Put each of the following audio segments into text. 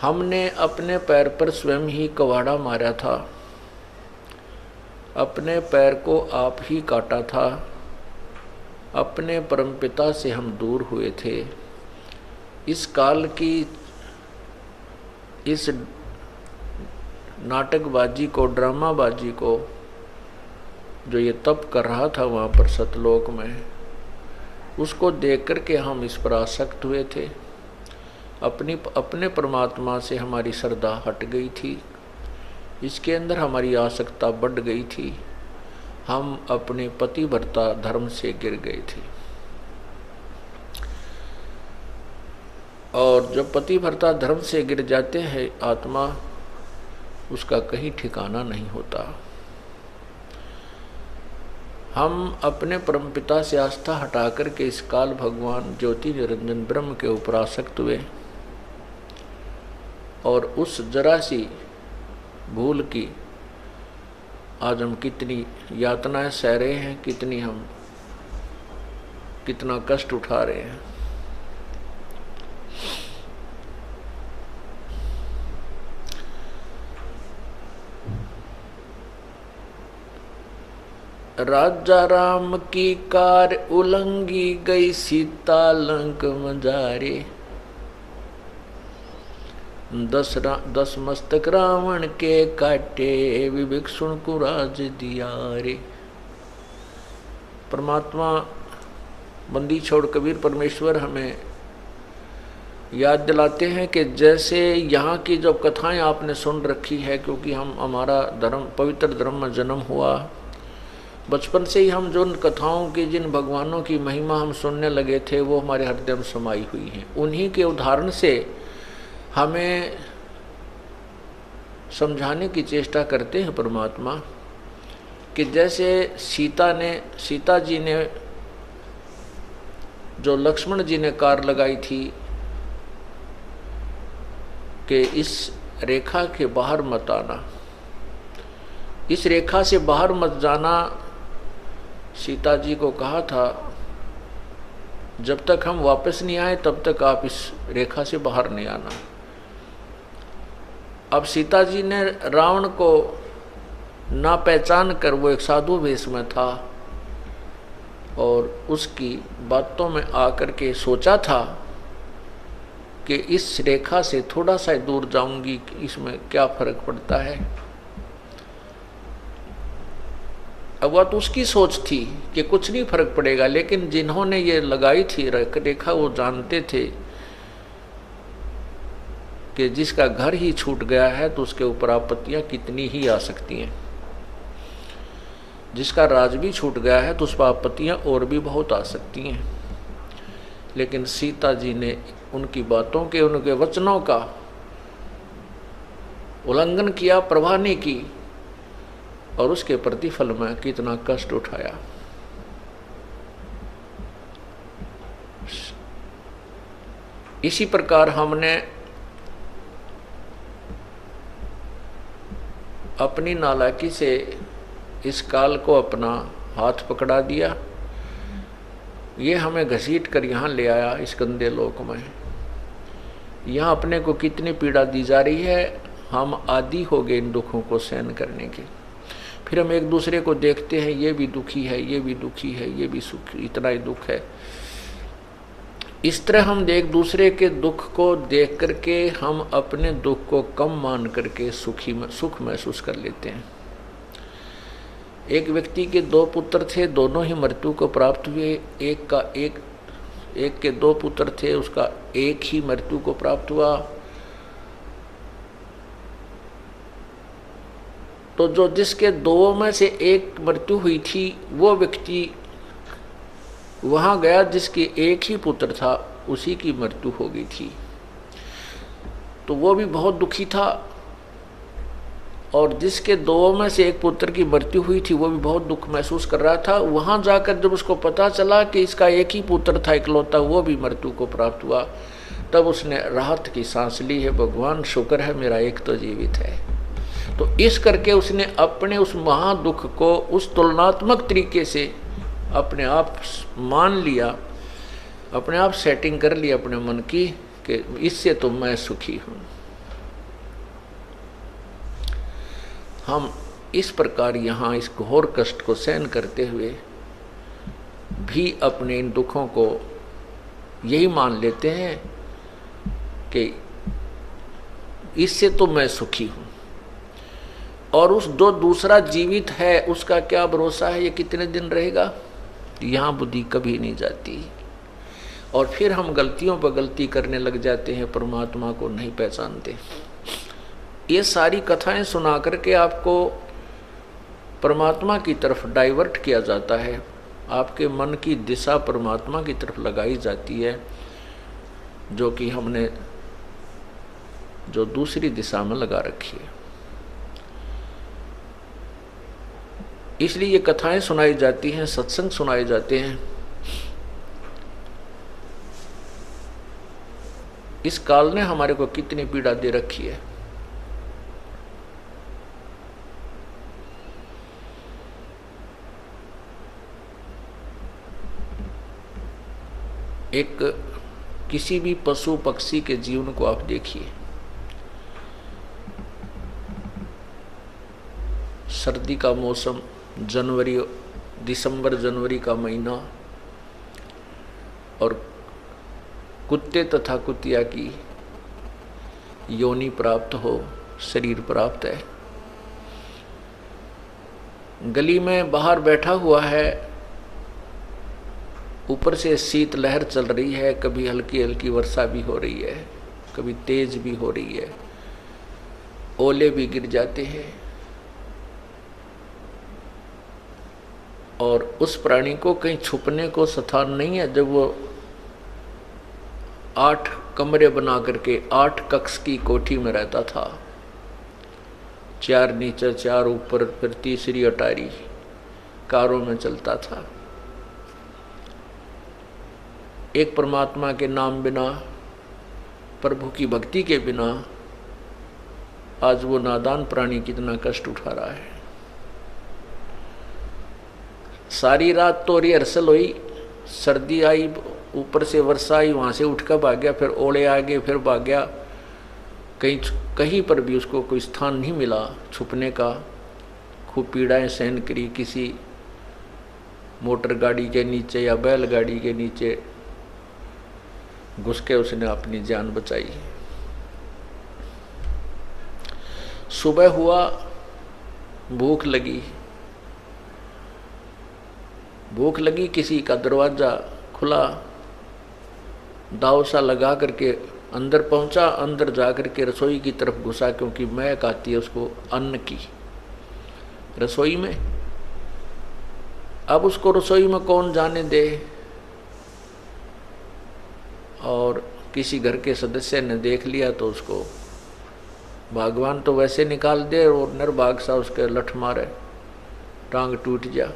हमने अपने पैर पर स्वयं ही कवाड़ा मारा था, अपने पैर को आप ही काटा था, अपने परमपिता से हम दूर हुए थे। इस काल की इस नाटकबाजी को, ड्रामाबाजी को जो ये तप कर रहा था वहाँ पर सतलोक में, उसको देख कर के हम इस पर आसक्त हुए थे। अपने परमात्मा से हमारी श्रद्धा हट गई थी, इसके अंदर हमारी आसक्ता बढ़ गई थी, हम अपने पतिव्रता धर्म से गिर गए थे। और जब पतिव्रता धर्म से गिर जाते हैं आत्मा, उसका कहीं ठिकाना नहीं होता। हम अपने परमपिता से आस्था हटा करके इस काल भगवान ज्योति निरंजन ब्रह्म के ऊपर आसक्त हुए और उस जरा सी भूल की आज हम कितनी यातनाएं सह रहे हैं, कितना कष्ट उठा रहे हैं। राजा राम की कार उलंघी गई, सीता लंक मजारे। 10 मस्तक रावण के काटे, विभीषण को राज दिया रे। परमात्मा बंदी छोड़ कबीर परमेश्वर हमें याद दिलाते हैं कि जैसे यहाँ की जो कथाएं आपने सुन रखी है, क्योंकि हमारा धर्म पवित्र धर्म में जन्म हुआ, बचपन से ही हम जो कथाओं की, जिन भगवानों की महिमा हम सुनने लगे थे, वो हमारे हृदय में समाई हुई हैं। उन्हीं के उदाहरण से हमें समझाने की चेष्टा करते हैं परमात्मा कि जैसे सीता जी ने जो लक्ष्मण जी ने कार लगाई थी कि इस रेखा के बाहर मत आना, इस रेखा से बाहर मत जाना, सीता जी को कहा था जब तक हम वापस नहीं आए तब तक आप इस रेखा से बाहर नहीं आना। अब सीता जी ने रावण को ना पहचान कर, वो एक साधु वेश में था और उसकी बातों में आकर के सोचा था कि इस रेखा से थोड़ा सा दूर जाऊंगी, इसमें क्या फर्क पड़ता है। अब वह तो उसकी सोच थी कि कुछ नहीं फर्क पड़ेगा, लेकिन जिन्होंने ये लगाई थी रेखा, वो जानते थे कि जिसका घर ही छूट गया है तो उसके ऊपर आपत्तियां कितनी ही आ सकती हैं। जिसका राज भी छूट गया है तो उस पर आपत्तियां और भी बहुत आ सकती हैं। लेकिन सीता जी ने उनकी बातों के, उनके वचनों का उल्लंघन किया, परवाह नहीं की और उसके प्रतिफल में कितना कष्ट उठाया। इसी प्रकार हमने अपनी नालायकी से इस काल को अपना हाथ पकड़ा दिया, ये हमें घसीट कर यहाँ ले आया इस गंदे लोक में। यहाँ अपने को कितनी पीड़ा दी जा रही है, हम आदी हो गए इन दुखों को सहन करने के। फिर हम एक दूसरे को देखते हैं, ये भी दुखी है, ये भी दुखी है, ये भी सुखी, इतना ही दुख है। इस तरह हम एक दूसरे के दुख को देख करके हम अपने दुख को कम मान करके सुख महसूस कर लेते हैं। एक व्यक्ति के 2 पुत्र थे, दोनों ही मृत्यु को प्राप्त हुए। एक के 2 पुत्र थे, उसका एक ही मृत्यु को प्राप्त हुआ। तो जो जिसके 2 में से एक मृत्यु हुई थी, वो व्यक्ति वहां गया जिसके एक ही पुत्र था, उसी की मृत्यु हो गई थी। तो वो भी बहुत दुखी था और जिसके 2 में से एक पुत्र की मृत्यु हुई थी, वो भी बहुत दुख महसूस कर रहा था। वहां जाकर जब उसको पता चला कि इसका एक ही पुत्र था इकलौता, वो भी मृत्यु को प्राप्त हुआ, तब उसने राहत की सांस ली है, भगवान शुक्र है मेरा एक तो जीवित है। तो इस करके उसने अपने उस महादुख को उस तुलनात्मक तरीके से अपने आप मान लिया, अपने आप सेटिंग कर ली अपने मन की कि इससे तो मैं सुखी हूँ। हम इस प्रकार यहाँ इस घोर कष्ट को सहन करते हुए भी अपने इन दुखों को यही मान लेते हैं कि इससे तो मैं सुखी हूँ, और उस जो दूसरा जीवित है उसका क्या भरोसा है, ये कितने दिन रहेगा। यहाँ बुद्धि कभी नहीं जाती, और फिर हम गलतियों पर गलती करने लग जाते हैं, परमात्मा को नहीं पहचानते। ये सारी कथाएं सुना करके आपको परमात्मा की तरफ डाइवर्ट किया जाता है, आपके मन की दिशा परमात्मा की तरफ लगाई जाती है, जो कि हमने जो दूसरी दिशा में लगा रखी है। इसलिए ये कथाएं सुनाई जाती हैं, सत्संग सुनाए जाते हैं। इस काल ने हमारे को कितनी पीड़ा दे रखी है। एक किसी भी पशु पक्षी के जीवन को आप देखिए, सर्दी का मौसम, जनवरी, दिसंबर जनवरी का महीना, और कुत्ते तथा कुतिया की योनि प्राप्त हो, शरीर प्राप्त है, गली में बाहर बैठा हुआ है, ऊपर से शीत लहर चल रही है, कभी हल्की हल्की वर्षा भी हो रही है, कभी तेज भी हो रही है, ओले भी गिर जाते हैं, और उस प्राणी को कहीं छुपने को स्थान नहीं है। जब वो 8 कमरे बना करके 8 कक्ष की कोठी में रहता था, 4 नीचे 4 ऊपर, फिर तीसरी अटारी कारों में चलता था, एक परमात्मा के नाम बिना, प्रभु की भक्ति के बिना आज वो नादान प्राणी कितना कष्ट उठा रहा है। सारी रात तो रिहर्सल हुई, सर्दी आई, ऊपर से वर्षा आई, वहाँ से उठकर भाग गया, फिर ओले आ गए, फिर भाग गया, कहीं पर भी उसको कोई स्थान नहीं मिला छुपने का। खूब पीड़ाएं सहन करी, किसी मोटर गाड़ी के नीचे या बैलगाड़ी के नीचे घुस के उसने अपनी जान बचाई। सुबह हुआ, भूख लगी, किसी का दरवाजा खुला, दाव सा लगा करके अंदर पहुंचा, अंदर जा करके रसोई की तरफ घुसा, क्योंकि महक आती है उसको अन्न की रसोई में। अब उसको रसोई में कौन जाने दे, और किसी घर के सदस्य ने देख लिया तो उसको भगवान तो वैसे निकाल दे, और निर्भाग सा उसके लठ मारे, टांग टूट जा,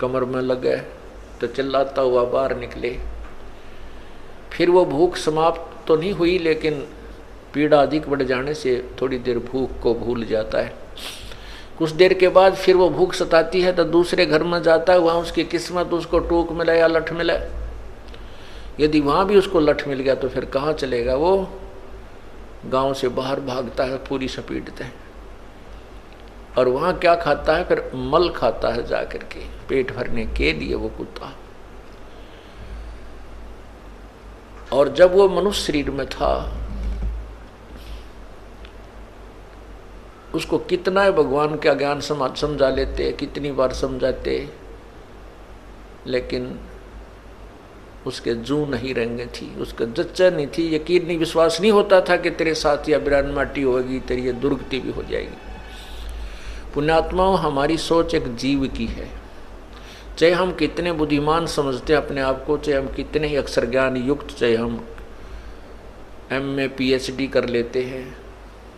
कमर में लगे, तो चिल्लाता हुआ बाहर निकले। फिर वो भूख समाप्त तो नहीं हुई, लेकिन पीड़ा अधिक बढ़ जाने से थोड़ी देर भूख को भूल जाता है। कुछ देर के बाद फिर वो भूख सताती है तो दूसरे घर में जाता है, वहाँ उसकी किस्मत उसको टूक मिले या लठ मिले। यदि वहाँ भी उसको लठ मिल गया तो फिर कहाँ चलेगा, वो गांव से बाहर भागता है पूरी स्पीड से, और वहाँ क्या खाता है, फिर मल खाता है जा करके पेट भरने के लिए वो कुत्ता। और जब वो मनुष्य शरीर में था, उसको कितना है भगवान का ज्ञान समझा लेते, कितनी बार समझाते, लेकिन उसके जू नहीं रेंगे थी, उसका जच्चा नहीं थी, यकीन नहीं, विश्वास नहीं होता था कि तेरे साथ या बिरान माटी होगी, तेरी ये दुर्गति भी हो जाएगी। पुण्यात्माओं, हमारी सोच एक जीव की है। चाहे हम कितने बुद्धिमान समझते हैं अपने आप को, चाहे हम कितने ही अक्षर ज्ञान युक्त, चाहे हम MA PhD कर लेते हैं,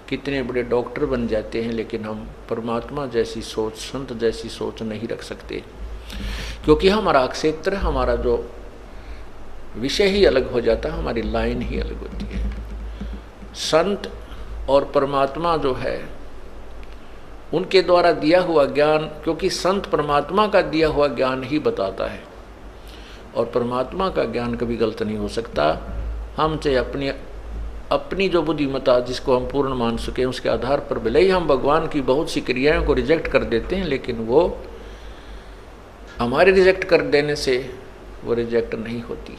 कितने बड़े डॉक्टर बन जाते हैं, लेकिन हम परमात्मा जैसी सोच, संत जैसी सोच नहीं रख सकते, क्योंकि हमारा क्षेत्र, हमारा जो विषय ही अलग हो जाता है, हमारी लाइन ही अलग होती है। संत और परमात्मा जो है उनके द्वारा दिया हुआ ज्ञान, क्योंकि संत परमात्मा का दिया हुआ ज्ञान ही बताता है, और परमात्मा का ज्ञान कभी गलत नहीं हो सकता। हम चाहे अपनी अपनी जो बुद्धिमत्ता जिसको हम पूर्ण मान सकें उसके आधार पर भले ही हम भगवान की बहुत सी क्रियाओं को रिजेक्ट कर देते हैं, लेकिन वो हमारे रिजेक्ट कर देने से वो रिजेक्ट नहीं होती।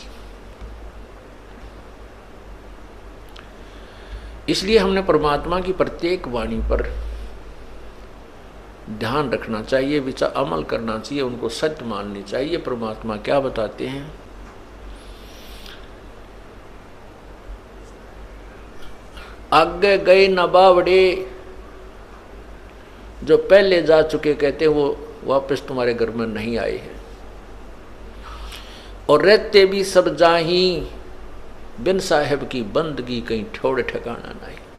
इसलिए हमने परमात्मा की प्रत्येक वाणी पर ध्यान रखना चाहिए, विचार अमल करना चाहिए, उनको सत्य माननी चाहिए। परमात्मा क्या बताते हैं? आगे गए न बावड़े, जो पहले जा चुके कहते हैं वो वापस तुम्हारे घर में नहीं आए हैं। और रहते भी सब जाही, बिन साहेब की बंदगी कहीं ठोड़ ठिकाना नहीं।